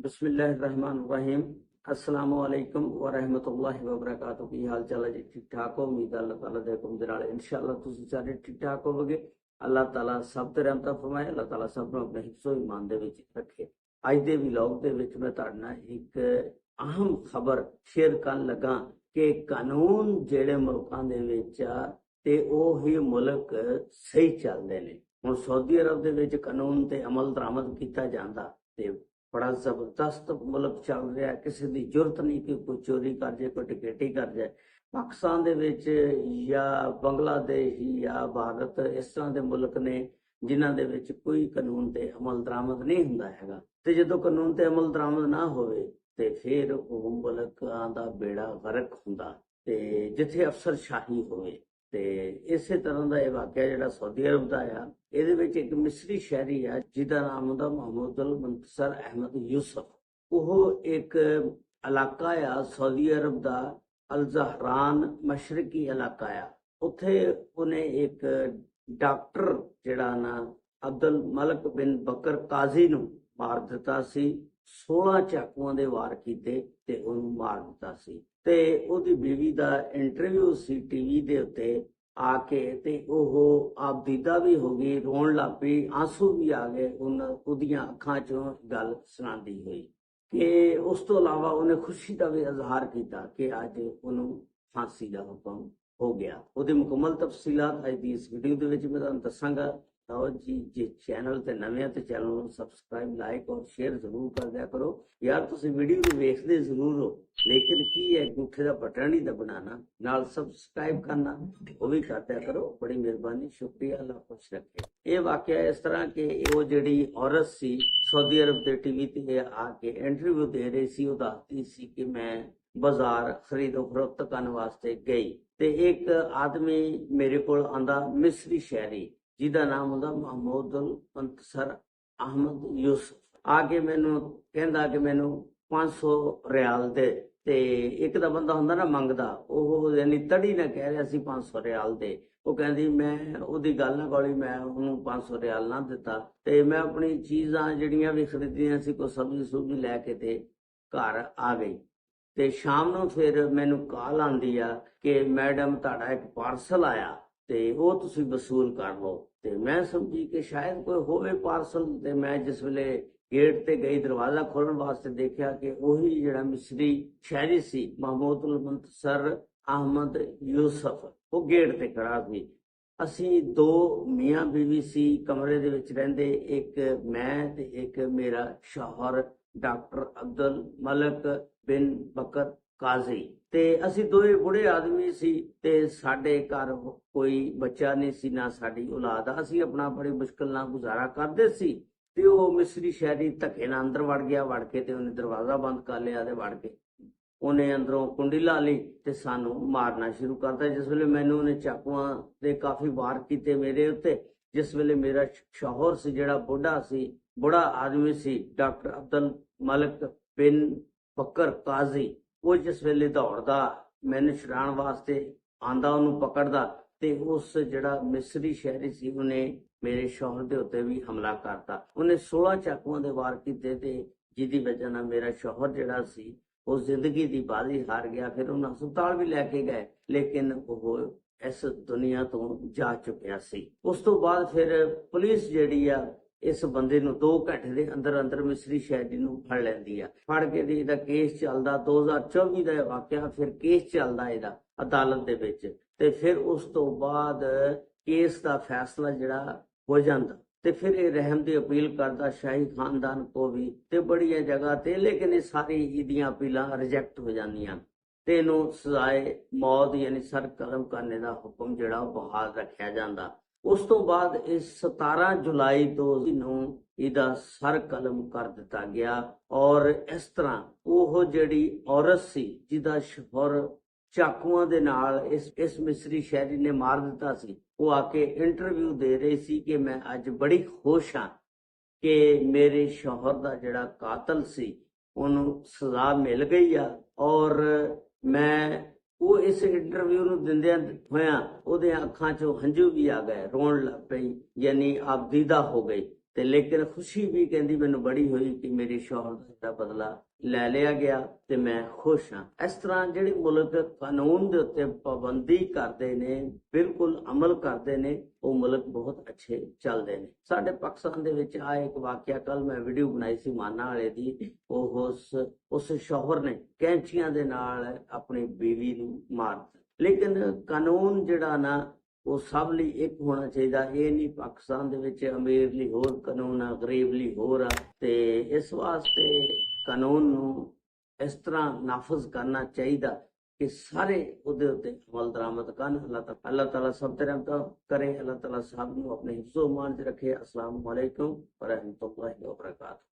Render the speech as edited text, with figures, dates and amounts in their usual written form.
बिस्मिल्लाहिर्रहमानिर्रहीम। अस्सलामुअलैकुम व रहमतुल्लाहि व बरकातुहू। की हाल चाल है जी? ठीक ठाक हो? उम्मीद है अल्लाह ताला दे हुक्म दे नाल इंशाअल्लाह तुसीं सारे ठीक ठाक होवोगे। अल्लाह ताला सब ते रहमत फरमाए। अल्लाह ताला सब नूं अपने हिफ्ज़ो ईमान दे विच रखे। अज दे व्लॉग दे विच मैं तुहाडे नाल एक अहम खबर शेयर करन लगा कि कानून जिहड़े मुल्कां दे विच आ ते ओही मुल्क सही चलदे ने। हुण सऊदी अरब दे विच कानून ते अमल दरामद कीता जांदा ते बड़ा जबरदस्त मुल्क चल रहा है। किसी की जरूरत नहीं कि कोई चोरी कर जाए, कोई डकैती कर जाए। पाकिस्तान दे विच या बांग्लादेश या भारत इस तरह के मुल्क ने जिन्हां दे विच कोई कानून ते अमल दरामद नहीं हुंदा हैगा। ते जदों कानून ते अमल दरामद ना होवे ते फिर वो मुल्कां दा बेड़ा गर्क हुंदा ते जिथे अफसरशाही होवे। ते इसे तरह का यह वाकया जिहड़ा सऊदी अरब का आ, ਇਹਦੇ ਵਿੱਚ ਇੱਕ ਮਿਸਰੀ ਸ਼ਹਿਰੀ ਆ ਜਿਹਦਾ ਨਾਮ ਹੁੰਦਾ ਮੁਹੰਮਦ ਮੁੰਤਸਰ ਅਹਿਮਦ ਯੂਸਫ। ਉਹ ਇੱਕ ਇਲਾਕਾ ਆ ਸਊਦੀ ਅਰਬ ਦਾ ਅਲ ਜ਼ਹਰਾਨ ਮਸ਼ਰਕੀ ਇਲਾਕਾ ਆ। ਉੱਥੇ ਉਹਨੇ ਇੱਕ ਡਾਕਟਰ ਜਿਹੜਾ ਨਾ ਅਬਦੁਲ ਮਲਕ ਬਿਨ ਬਕਰ ਕਾਜ਼ੀ ਨੂੰ ਮਾਰ ਦਿੱਤਾ ਸੀ। 16 ਚਾਕੂਆਂ ਦੇ ਵਾਰ ਕੀਤੇ ਤੇ ਉਹਨੂੰ ਮਾਰ ਦਿੱਤਾ ਸੀ। ਤੇ ਉਹਦੀ ਬੀਵੀ ਦਾ ਇੰਟਰਵਿਊ ਸੀ ਟੀਵੀ ਦੇ ਉੱਤੇ आके ते ओहो आपदीदा भी हो गई, रोन लग पई, आंसू भी आ गए उहदियां अखां चों गल सुणांदी हुई कि उस तो इलावा उन्हें खुशी का भी इजहार किया कि अज उन्होंने फांसी का हुक्म हो गया। ਉਹਦੀ मुकम्मल तफसीलात अज दी इस वीडियो ਦੇ ਵਿੱਚ मैं ਤੁਹਾਨੂੰ ਦੱਸਾਂਗਾ। आओ जी, जे चैनल ते नवे हैं तो चैनल को सबसक्राइब लाइक और शेयर जरूर कर दिया करो। यार तुसीं वीडियो नूं वेखदे जरूर हो लेकिन की है अंगूठे का बटन नहीं दबाना, नाल सबसक्राइब करना वो भी कर दिया करो। बड़ी मेहरबानी, शुक्रिया, अल्लाह खुश रखे। ये वाकया इस तरह के वो जिहड़ी औरत सी सऊदी अरब के टीवी ते आके इंटरव्यू दे रही सी, वो दसदी सी कि मैं बाजार खरीदो फरोख्त करने वास्ते गई ते एक आदमी मेरे को आंदा मिस्री शहरी जिहदा नाम हुंदा मुहम्मद मुंतसर अहमद यूसुफ। आके मैनू कहंदा कि मैनू 500 रियाल दे। ते एक दा बंदा हुंदा ना मंगदा, ਉਹ यानी तड़ी ना कह रहा सी 500 रियाल दे। ਉਹ ਕਹਿੰਦੀ मैं ਉਹਦੀ ਗੱਲ ਨਾ ਗੋਲੀ, मैं ਉਹਨੂੰ 500 ਰਿਆਲ ਨਾ ਦਿੱਤਾ ਤੇ ਮੈਂ ਆਪਣੀ ਚੀਜ਼ਾਂ ਜਿਹੜੀਆਂ ਵੀ ਖਰੀਦੀਆਂ ਸੀ ਕੋਈ ਸਬਜ਼ੀ ਸੁਬਜ਼ੀ ਲੈ ਕੇ ਤੇ ਘਰ ਆ ਗਈ। ਤੇ ਸ਼ਾਮ ਨੂੰ ਫਿਰ ਮੈਨੂੰ ਕਾਲ ਆਂਦੀ ਆ ਕਿ ਮੈਡਮ ਤੁਹਾਡਾ ਇੱਕ ਪਾਰਸਲ ਆਇਆ ਤੇ ਉਹ ਤੁਸੀਂ ਵਸੂਲ ਕਰ ਲਓ। ਤੇ ਮੈਂ ਸਮਝੀ ਕਿ ਸ਼ਾਇਦ ਕੋਈ ਹੋਵੇ ਪਾਰਸਲ ਤੇ ਮੈਂ ਜਿਸ ਵੇਲੇ गेट ते गई दरवाजा खोलने वास्ते देखा कि वही जिहड़ा मिस्री शहरी सी महमूद मुंतसर अहमद यूसुफ वो गेट ते खड़ा सी। असी दो मियाँ बीवी सी कमरे दे विच रहिंदे, एक मैं ते एक मेरा शौहर डॉक्टर अब्दुल मलक बिन बकर काजी। ते असी दोए बुढ़े आदमी सी ते साडे घर कोई बच्चा नहीं सी, ना साडी औलाद। असी अपना बड़ी मुश्किल नाल गुजारा करदे सी ਤੇ ਉਹ ਮਿਸਰੀ ਸ਼ਹਿਰੀ ਧੱਕੇ ਨਾਲ ਅੰਦਰ ਵੜ ਗਿਆ। ਵੜ ਕੇ ਤੇ ਉਹਨੇ ਦਰਵਾਜ਼ਾ ਬੰਦ ਕਰ ਲਿਆ ਤੇ ਵੜ ਕੇ ਉਹਨੇ ਅੰਦਰੋਂ ਕੁੰਡੀ ਲਾ ਲਈ ਤੇ ਸਾਨੂੰ ਮਾਰਨਾ ਸ਼ੁਰੂ ਕਰਤਾ। ਜਿਸ ਵੇਲੇ ਮੈਨੂੰ ਉਹਨੇ ਚਾਕੂਆਂ ਦੇ ਕਾਫੀ ਵਾਰ ਕੀਤੇ ਮੇਰੇ ਉੱਤੇ। ਜਿਸ ਵੇਲੇ ਮੇਰਾ ਸ਼ੌਹਰ ਸੀ ਜਿਹੜਾ ਬੁੱਢਾ ਆਦਮੀ ਸੀ ਡਾਕਟਰ ਅਬਦੁਲ ਮਲਕ ਬਿਨ ਬਕਰ ਕਾਜ਼ੀ, ਉਹ ਜਿਸ ਵੇਲੇ ਦੌੜਦਾ ਮੈਨੂੰ ਛੁਡਾਉਣ ਵਾਸਤੇ ਆਂਦਾ, ਉਹਨੂੰ ਪਕੜਦਾ ਤੇ ਉਸ ਜਿਹੜਾ ਮਿਸਰੀ ਸ਼ਹਿਰੀ ਸੀ ਉਹਨੇ ਮੇਰੇ ਸ਼ੌਹਰ ਦੇ ਉੱਤੇ ਵੀ ਹਮਲਾ ਕਰਤਾ। ਉਹਨੇ 16 ਚਾਕੂਆਂ ਦੇ ਵਾਰ ਕੀਤੇ ਤੇ ਜਿਹਦੀ ਵਜ੍ਹਾ ਨਾਲ ਮੇਰਾ ਸ਼ੌਹਰ ਜਿਹੜਾ ਸੀ ਉਹ ਜ਼ਿੰਦਗੀ ਦੀ ਬਾਜ਼ੀ ਹਾਰ ਗਿਆ। ਫਿਰ ਉਹਨੂੰ ਹਸਪਤਾਲ ਵੀ ਲੈ ਕੇ ਗਏ ਲੇਕਿਨ ਉਹ ਇਸ ਦੁਨੀਆ ਤੋਂ ਜਾ ਚੁੱਕਿਆ ਸੀ। ਉਸ ਤੋਂ ਬਾਅਦ ਫਿਰ ਪੁਲਿਸ ਜਿਹੜੀ ਆ ਇਸ ਬੰਦੇ ਨੂੰ 2 ਘੰਟੇ ਦੇ ਅੰਦਰ ਅੰਦਰ ਮਿਸਰੀ ਸ਼ਹਿਰੀ ਨੂੰ ਫੜ ਲੈਂਦੀ ਆ। ਫੜ ਕੇ ਦੀ ਇਹਦਾ ਕੇਸ ਚੱਲਦਾ 2024 ਦਾ ਵਾਕਿਆ। ਫਿਰ ਕੇਸ ਚੱਲਦਾ ਇਹਦਾ ਅਦਾਲਤ ਦੇ ਵਿੱਚ ਤੇ ਫਿਰ ਉਸ ਤੋਂ ਬਾਅਦ ਕੇਸ ਦਾ ਫੈਸਲਾ ਜਿਹੜਾ हो जाता ते फिर ये रहम की अपील करता शाही खानदान को भी ते बड़िया जगह ते, लेकिन ये सारी इहदियां अपीलां रिजेक्ट हो जांदियां ते इहनूं सजाए मौत यानी सर कलम करने का हुक्म जिहड़ा बहाल रखिया जांदा। उस तो बाद इस 17 जुलाई तो ਇਹਦਾ सर कलम कर दिता गया। और इस तरह ਉਹ ਜਿਹੜੀ औरत सी जिहदा शौहर ਚਾਕੂਆਂ ਦੇ ਨਾਲ ਇਸ ਮਿਸਰੀ ਸ਼ਹਿਰੀ ਨੇ ਮਾਰ ਦਿੱਤਾ ਸੀ, ਉਹ ਆ ਕੇ ਇੰਟਰਵਿਊ ਦੇ ਰਹੀ ਸੀ ਕਿ ਮੈਂ ਅੱਜ ਬੜੀ ਖੁਸ਼ ਹਾਂ ਕਿ ਮੇਰੇ ਸ਼ੌਹਰ ਦਾ ਜਿਹੜਾ ਕਾਤਲ ਸੀ ਉਹਨੂੰ ਸਜ਼ਾ ਮਿਲ ਗਈ ਆ। ਔਰ ਮੈਂ ਉਹ ਇਸ ਇੰਟਰਵਿਊ ਨੂੰ ਦਿੰਦਿਆਂ ਹੋਇਆਂ ਉਹਦੇ ਅੱਖਾਂ 'ਚੋਂ ਹੰਝੂ ਵੀ ਆ ਗਏ, ਰੋਣ ਲੱਗ ਪਈ, ਯਾਨੀ ਆਪਦੀਦਾ ਹੋ ਗਈ। ਤੇ ਲੇਕਿਨ ਖੁਸ਼ੀ ਵੀ ਕਹਿੰਦੀ ਮੈਨੂੰ ਬੜੀ ਹੋਈ ਕਿ ਮੇਰੀ ਸ਼ੌਹਰ ਦਾ ਬਦਲਾ ਲੈ ਲਿਆ ਗਿਆ ਤੇ ਮੈਂ ਖੁਸ਼ ਹਾਂ। ਇਸ ਤਰ੍ਹਾਂ ਜਿਹੜੇ ਮੁਲਕ ਕਾਨੂੰਨ ਦੇ ਉੱਤੇ ਪਾਬੰਦੀ ਕਰਦੇ ਨੇ, ਬਿਲਕੁਲ ਅਮਲ ਕਰਦੇ ਨੇ, ਉਹ ਮੁਲਕ ਬਹੁਤ ਅੱਛੇ ਚੱਲਦੇ ਨੇ। ਸਾਡੇ ਪਾਕਿਸਤਾਨ ਦੇ ਵਿੱਚ ਆ ਇੱਕ ਵਾਕਿਆ, ਕੱਲ ਮੈਂ ਵੀਡੀਓ ਬਣਾਈ ਸੀ ਮਾਨਾ ਵਾਲੇ ਦੀ, ਉਹ ਉਸ ਸ਼ੌਹਰ ਨੇ ਕੈਂਚੀਆਂ ਦੇ ਨਾਲ ਆਪਣੀ ਬੀਵੀ ਨੂੰ ਮਾਰ ਦਿੱਤਾ। ਲੇਕਿਨ ਕਾਨੂੰਨ ਜਿਹੜਾ ਨਾ ਉਹ ਸਭ ਲਈ ਇੱਕ ਹੋਣਾ ਚਾਹੀਦਾ। ਇਹ ਨਹੀਂ ਪਾਕਿਸਤਾਨ ਦੇ ਵਿੱਚ ਅਮੀਰ ਲਈ ਹੋਰ ਕਾਨੂੰਨ ਆ, ਗਰੀਬ ਲਈ ਹੋਰ ਆ। ਤੇ ਇਸ ਵਾਸਤੇ ਕਾਨੂੰਨ ਨੂੰ ਇਸ ਤਰ੍ਹਾਂ ਨਾਫਜ਼ ਕਰਨਾ ਚਾਹੀਦਾ ਕਿ ਸਾਰੇ ਉਹਦੇ ਉੱਤੇ ਅਮਲ ਦਰਾਮਦ ਕਰਨ। ਅੱਲਾਹ ਤਾਲਾ ਸਭ ਤੇ ਰਹਿਮਤ ਕਰੇ। ਅੱਲਾਹ ਤਾਲਾ ਸਭ ਨੂੰ ਆਪਣੇ ਹਿਫਜ਼ੋ ਅਮਾਨ 'ਚ ਰੱਖੇ। ਅਸਲਾਮੁ ਅਲੈਕੁਮ ਵਰਹਿਮਤੁல்லாਹਿ ਵਬਰਕਾਤੁਹੂ।